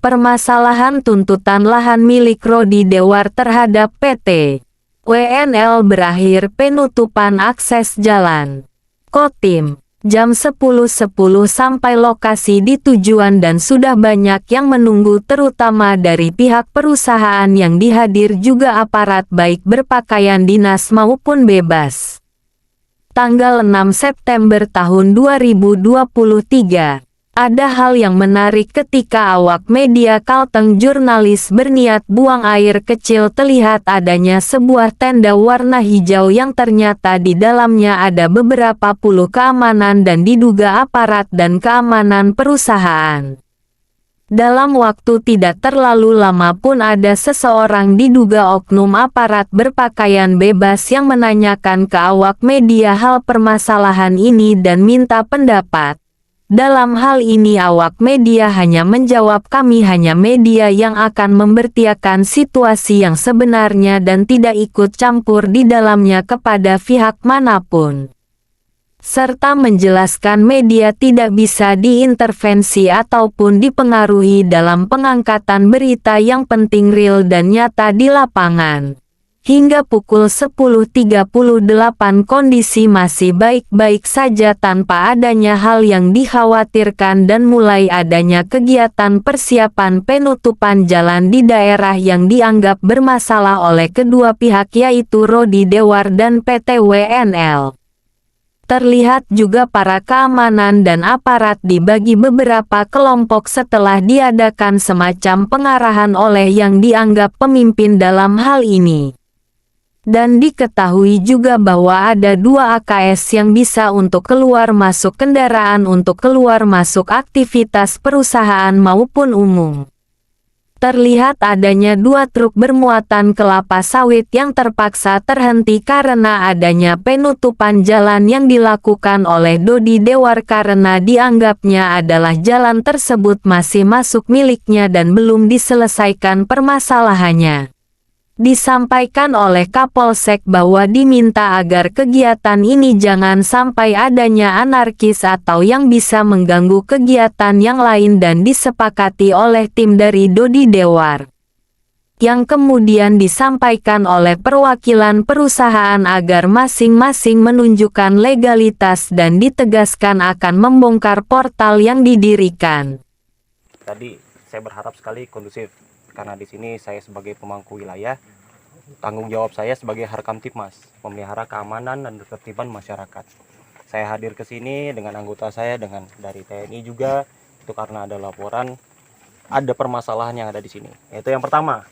Permasalahan tuntutan lahan milik Rodi Dewar terhadap PT WNL berakhir penutupan akses jalan. Kotim, jam 10.10 sampai lokasi di tujuan dan sudah banyak yang menunggu terutama dari pihak perusahaan yang dihadir juga aparat baik berpakaian dinas maupun bebas. Tanggal 6 September tahun 2023. Ada hal yang menarik ketika awak media Kalteng jurnalis berniat buang air kecil terlihat adanya sebuah tenda warna hijau yang ternyata di dalamnya ada beberapa puluh keamanan dan diduga aparat dan keamanan perusahaan. Dalam waktu tidak terlalu lama pun ada seseorang diduga oknum aparat berpakaian bebas yang menanyakan ke awak media hal permasalahan ini dan minta pendapat. Dalam hal ini awak media hanya menjawab kami hanya media yang akan memberitakan situasi yang sebenarnya dan tidak ikut campur di dalamnya kepada pihak manapun. Serta menjelaskan media tidak bisa diintervensi ataupun dipengaruhi dalam pengangkatan berita yang penting real dan nyata di lapangan. Hingga pukul 10.38 kondisi masih baik-baik saja tanpa adanya hal yang dikhawatirkan dan mulai adanya kegiatan persiapan penutupan jalan di daerah yang dianggap bermasalah oleh kedua pihak yaitu Rodi Dewar dan PT WNL. Terlihat juga para keamanan dan aparat dibagi beberapa kelompok setelah diadakan semacam pengarahan oleh yang dianggap pemimpin dalam hal ini. Dan diketahui juga bahwa ada 2 AKS yang bisa untuk keluar masuk kendaraan untuk keluar masuk aktivitas perusahaan maupun umum. Terlihat adanya 2 truk bermuatan kelapa sawit yang terpaksa terhenti karena adanya penutupan jalan yang dilakukan oleh Rodi Dewar karena dianggapnya adalah jalan tersebut masih masuk miliknya dan belum diselesaikan permasalahannya. Disampaikan oleh Kapolsek bahwa diminta agar kegiatan ini jangan sampai adanya anarkis atau yang bisa mengganggu kegiatan yang lain dan disepakati oleh tim dari Rodi Dewar. Yang kemudian disampaikan oleh perwakilan perusahaan agar masing-masing menunjukkan legalitas dan ditegaskan akan membongkar portal yang didirikan. Tadi saya berharap sekali kondusif. Karena di sini saya sebagai pemangku wilayah, tanggung jawab saya sebagai Harkamtipmas, memelihara keamanan dan ketertiban masyarakat. Saya hadir ke sini dengan anggota saya, dengan dari TNI juga, itu karena ada laporan, ada permasalahan yang ada di sini. Itu yang pertama.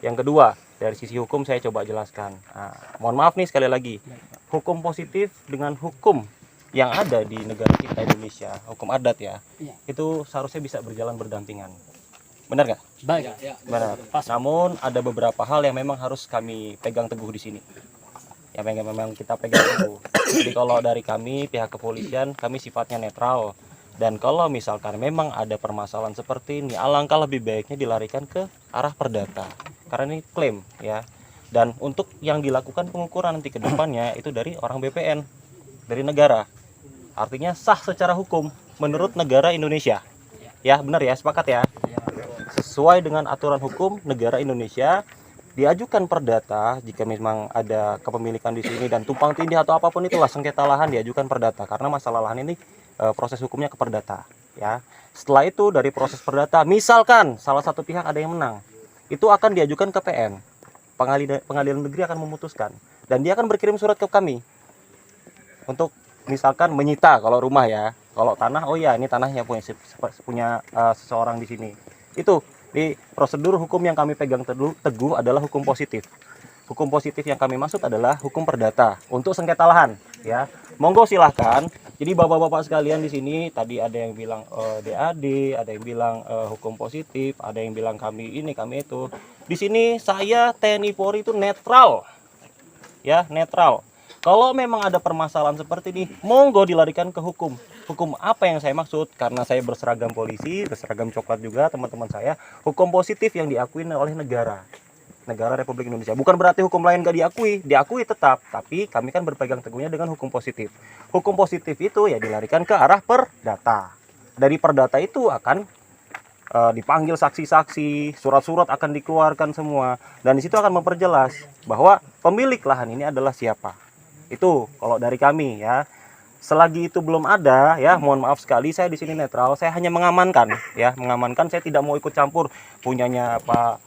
Yang kedua, dari sisi hukum saya coba jelaskan. Nah, mohon maaf nih sekali lagi, hukum positif dengan hukum yang ada di negara kita Indonesia, hukum adat ya, itu seharusnya bisa berjalan berdampingan. Benar nggak? Baik. Ya, benar. Namun ada beberapa hal yang memang harus kami pegang teguh di sini. Yang memang kita pegang teguh. Jadi kalau dari kami pihak kepolisian, kami sifatnya netral. Dan kalau misalkan memang ada permasalahan seperti ini, alangkah lebih baiknya dilarikan ke arah perdata. Karena ini klaim ya. Dan untuk yang dilakukan pengukuran nanti ke depannya itu dari orang BPN, dari negara. Artinya sah secara hukum menurut negara Indonesia. Ya, benar ya, sepakat ya. Sesuai dengan aturan hukum negara Indonesia, diajukan perdata jika memang ada kepemilikan di sini dan tumpang tindih atau apapun itulah sengketa lahan diajukan perdata karena masalah lahan ini proses hukumnya ke perdata ya. Setelah itu dari proses perdata misalkan salah satu pihak ada yang menang, itu akan diajukan ke PN. Pengadilan negeri akan memutuskan dan dia akan berkirim surat ke kami untuk misalkan menyita kalau rumah ya. Kalau tanah, oh ya ini tanahnya punya seseorang di sini. Itu di prosedur hukum yang kami pegang teguh adalah hukum positif. Hukum positif yang kami maksud adalah hukum perdata untuk sengketa lahan ya. Monggo silahkan. Jadi bapak-bapak sekalian di sini tadi ada yang bilang DAD, ada yang bilang hukum positif, ada yang bilang kami ini kami itu. Di sini saya TNI Polri itu netral. Ya, netral. Kalau memang ada permasalahan seperti ini, monggo dilarikan ke hukum. Hukum apa yang saya maksud? Karena saya berseragam polisi, berseragam coklat juga teman-teman saya. Hukum positif yang diakui oleh negara Republik Indonesia. Bukan berarti hukum lain gak diakui tetap. Tapi kami kan berpegang teguhnya dengan hukum positif. Hukum positif itu ya dilarikan ke arah perdata. Dari perdata itu akan dipanggil saksi-saksi, surat-surat akan dikeluarkan semua, dan di situ akan memperjelas bahwa pemilik lahan ini adalah siapa. Itu kalau dari kami ya. Selagi itu belum ada ya, mohon maaf sekali, saya di sini netral, saya hanya mengamankan ya, mengamankan. Saya tidak mau ikut campur punyanya Pak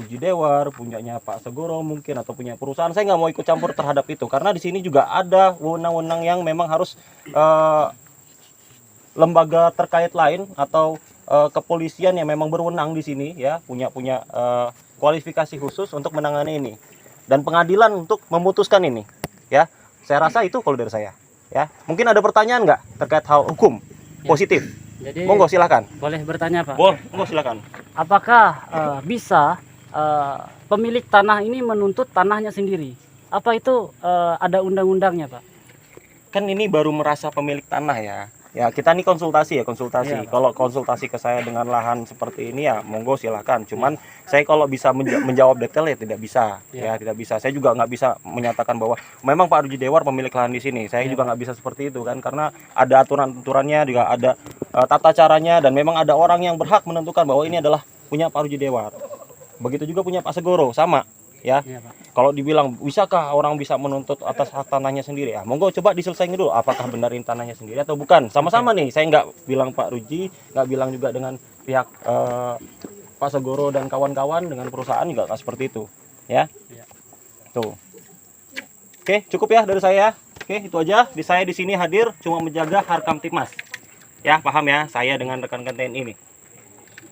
Rudi Dewar, punyanya Pak Segoro mungkin, atau punya perusahaan. Saya nggak mau ikut campur terhadap itu, karena di sini juga ada wewenang-wewenang yang memang harus lembaga terkait lain atau kepolisian yang memang berwenang di sini ya, punya kualifikasi khusus untuk menangani ini, dan pengadilan untuk memutuskan ini ya. Saya rasa itu kalau dari saya ya. Mungkin ada pertanyaan nggak terkait hal hukum positif? Jadi Monggo silakan. boleh bertanya Pak. Boleh, monggo silakan. Apakah bisa pemilik tanah ini menuntut tanahnya sendiri? Apa itu ada undang-undangnya Pak? Kan ini baru merasa pemilik tanah ya. Ya, kita ini konsultasi ya, konsultasi. Iya, Pak. Kalau konsultasi ke saya dengan lahan seperti ini ya, monggo silakan. Cuman saya kalau bisa menjawab detail ya tidak bisa. Ya, tidak bisa. Saya juga nggak bisa menyatakan bahwa memang Pak Rudi Dewar pemilik lahan di sini. Saya juga nggak bisa seperti itu kan, karena ada aturan-aturannya, juga ada tata caranya, dan memang ada orang yang berhak menentukan bahwa ini adalah punya Pak Rudi Dewar. Begitu juga punya Pak Segoro, sama. Ya, Iya, Pak. kalau dibilang bisakah orang bisa menuntut atas hak tanahnya sendiri ya, monggo coba diselesaikan dulu apakah benar ini tanahnya sendiri atau bukan. Sama-sama nih, saya nggak bilang Pak Rudi, nggak bilang juga dengan pihak Pak Segoro dan kawan-kawan dengan perusahaan juga nggak seperti itu ya. Iya. Tuh, oke, cukup ya dari saya. Oke, itu aja. Saya di sini hadir cuma menjaga Harkam Tipmas ya, paham ya, saya dengan rekan-rekan TNI ini.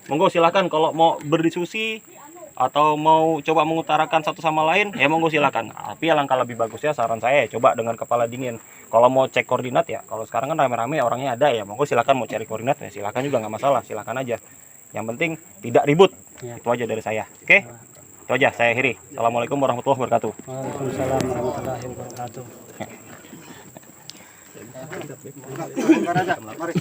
Monggo silakan kalau mau berdiskusi atau mau coba mengutarakan satu sama lain ya, monggo silakan. Tapi alangkah lebih bagusnya saran saya coba dengan kepala dingin. Kalau mau cek koordinat ya, kalau sekarang kan rame-rame orangnya ada ya, monggo silakan. Mau cari koordinat ya silakan juga, nggak masalah, silakan aja. Yang penting tidak ribut. Ya. Itu aja dari saya. Oke, itu aja, saya akhiri. Assalamualaikum warahmatullahi wabarakatuh. Waalaikumsalam warahmatullahi wabarakatuh. Bongkar aja, mari.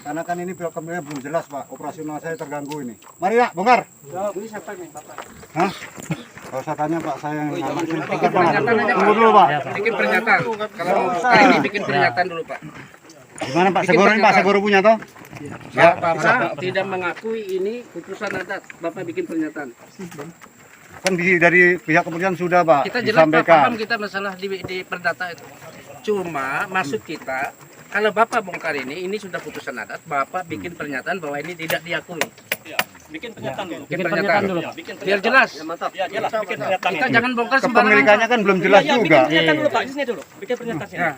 Karena kan ini kemudian belum jelas Pak, operasional saya terganggu ini. Mari ya, bongkar. Ini siapa nih Bapak? Hah? Kalau saya tanya Pak, saya yang tunggu dulu Pak. Bikin pernyataan. Kalau kali ini bikin pernyataan dulu Pak. Gimana Pak Segoro, ini Pak Segoro punya toh? Ya, Bapak tidak mengakui ini putusan adat. Bapak bikin pernyataan. Kan dari pihak kepolisian sudah Pak Kita jelas Pak, disampaikan. paham kita masalah di perdata itu. Cuma maksud kita, kalau Bapak bongkar ini sudah putusan adat, Bapak bikin pernyataan bahwa ini tidak diakui. Bikin pernyataan dulu. Bikin pernyataan dulu, pernyataan. Pak. Biar jelas. Ya, jelas, bikin pernyataan. Kita jangan bongkar sembarangan. Kepemilikannya kan belum jelas juga. Pernyataan dulu Pak, di sini dulu. Bikin pernyataan sini. Ya.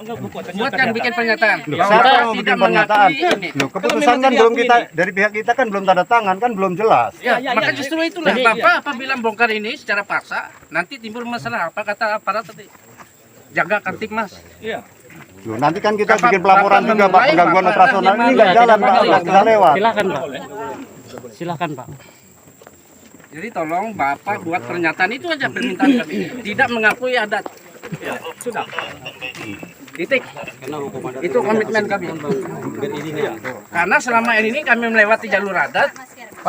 Enggak buat. Buat yang bikin pernyataan. Loh, Yang siapa Bapak yang mau tidak bikin pernyataan? mengakui ini. Loh, keputusan kan belum kita, dari pihak kita kan belum tanda tangan, kan belum jelas. Ya, maka justru itulah Bapak apa bilang bongkar ini secara paksa, nanti timbul masalah apa kata aparat tadi. Jaga Kamtipmas. Iya. Loh, nanti kan kita Bapak- bikin pelaporan Bapak juga Pak, menilai penggangguan Bapak operasional ini tidak nggak jalan Pak, boleh. nggak bisa lewat. Silakan Pak. Silakan Pak. Jadi tolong Bapak buat pernyataan itu aja permintaan kami. Tidak mengakui adat. Sudah. Titik. Itu komitmen kami. Karena selama ini kami melewati jalur adat,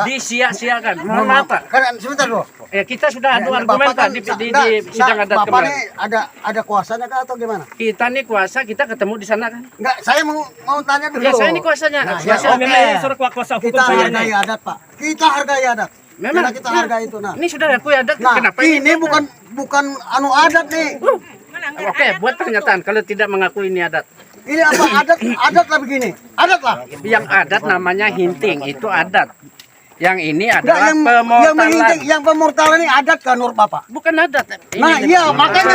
disia-siakan. Mohon maaf Pak. Kan sebentar loh. Kita sudah adu argumen Bapak Pak kan di enggak, sidang adat Bapak kemarin. nih ada kuasanya kah atau gimana? Kita nih kuasa, kita ketemu di sana kan. Enggak, saya mau tanya dulu. Ya saya ini kuasanya. Nah, ya, Kuasa- oke. Kita hargai adat, Pak. Kita hargai adat. Memang Karena kita hargai itu nah. ini sudah diakui adat. Nah, Kenapa ini bukan anu adat nih. Oke, buat pernyataan kalau tidak mengakui ini adat. Ini apa adat lah begini. Adat lah. Yang adat namanya hinting, itu adat. Yang ini Enggak, adalah yang pemortalan. menghinting, yang pemortalan ini adat kan menurut Bapak? Bukan adat. Ini Nah, iya makanya.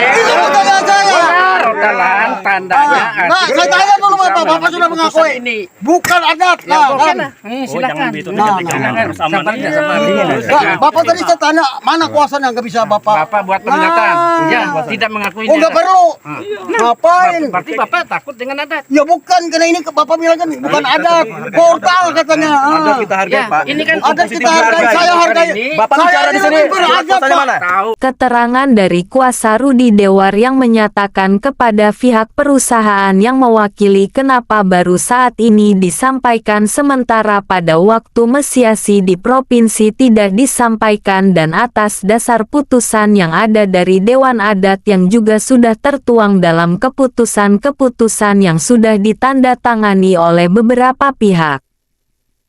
Itu pertanyaan saya. pemortalan tandanya Nah, ada. saya tanya dulu Bapak, Bapak sudah mengakui. Ini. Bukan adat. Ya, Nah, bukan. kan? Silakan. Nah, Silakan. Sabar aja, sabar. Enggak, Bapak tadi saya tanya mana kuasanya nggak bisa Bapak. Bapak buat pernyataan. Nah. Ya, tidak mengakui Oh ini nggak adat. perlu. Ngapain? Berarti Bapak takut dengan adat. Ya bukan, karena ini Bapak bilang kan bukan adat. Portal katanya. Ya, ini kan Adat kita hargai, saya hargai. Bapak Saya ini lebih beradat, Pak. tahu. Keterangan dari kuasa Rudi Dewar yang menyatakan kepada pihak perusahaan yang mewakili kenapa baru saat ini disampaikan sementara pada waktu mediasi di provinsi tidak disampaikan dan atas dasar putusan yang ada dari Dewan Adat yang juga sudah tertuang dalam keputusan-keputusan yang sudah ditandatangani oleh beberapa pihak.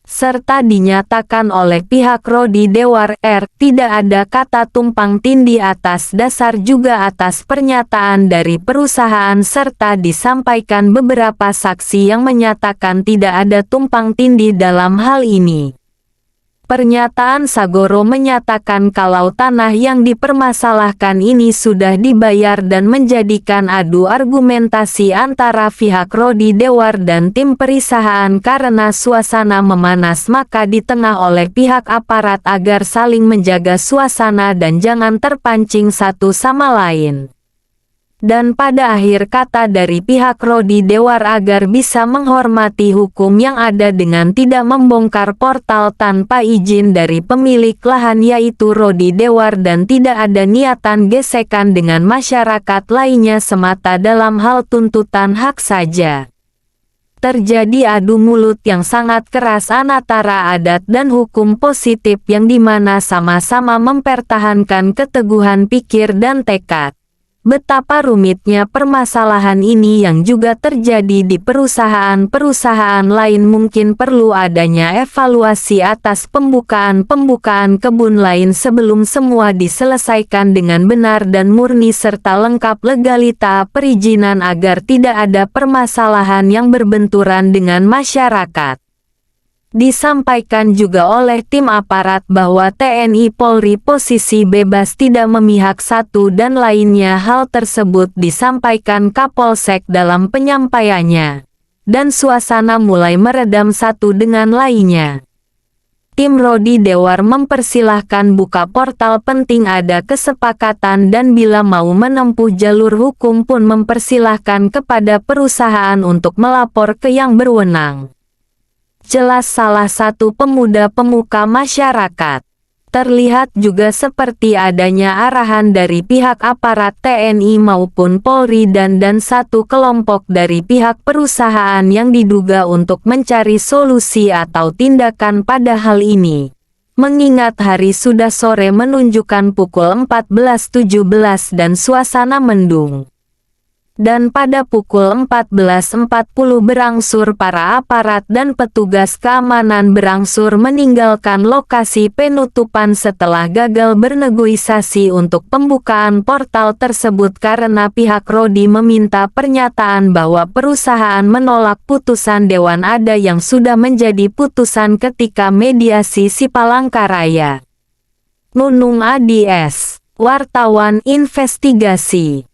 serta dinyatakan oleh pihak Rodi Dewar R. tidak ada kata tumpang tindih atas dasar juga atas pernyataan dari perusahaan serta disampaikan beberapa saksi yang menyatakan tidak ada tumpang tindih dalam hal ini. Pernyataan Sagoro menyatakan kalau tanah yang dipermasalahkan ini sudah dibayar dan menjadikan adu argumentasi antara pihak Rodi Dewar dan tim perusahaan karena suasana memanas maka di tengah oleh pihak aparat agar saling menjaga suasana dan jangan terpancing satu sama lain. Dan pada akhir kata dari pihak Rodi Dewar agar bisa menghormati hukum yang ada dengan tidak membongkar portal tanpa izin dari pemilik lahan yaitu Rodi Dewar dan tidak ada niatan gesekan dengan masyarakat lainnya semata dalam hal tuntutan hak saja. Terjadi adu mulut yang sangat keras antara adat dan hukum positif yang dimana sama-sama mempertahankan keteguhan pikir dan tekad. Betapa rumitnya permasalahan ini yang juga terjadi di perusahaan-perusahaan lain mungkin perlu adanya evaluasi atas pembukaan kebun lain sebelum semua diselesaikan dengan benar dan murni serta lengkap legalita perizinan agar tidak ada permasalahan yang berbenturan dengan masyarakat. Disampaikan juga oleh tim aparat bahwa TNI Polri posisi bebas tidak memihak satu dan lainnya. Hal tersebut disampaikan Kapolsek dalam penyampaiannya. Dan suasana mulai meredam satu dengan lainnya. Tim Rodi Dewar mempersilahkan buka portal penting ada kesepakatan dan bila mau menempuh jalur hukum pun mempersilahkan kepada perusahaan untuk melapor ke yang berwenang. Jelas salah satu pemuda-pemuka masyarakat. Terlihat juga seperti adanya arahan dari pihak aparat TNI maupun Polri dan satu kelompok dari pihak perusahaan yang diduga untuk mencari solusi atau tindakan pada hal ini. Mengingat hari sudah sore menunjukkan pukul 14.17 dan suasana mendung. Dan pada pukul 14.40 berangsur para aparat dan petugas keamanan berangsur meninggalkan lokasi penutupan setelah gagal bernegosiasi untuk pembukaan portal tersebut karena pihak Rodi meminta pernyataan bahwa perusahaan menolak putusan Dewan Ada yang sudah menjadi putusan ketika mediasi si Palangkaraya. Nunung Adi S. Wartawan Investigasi.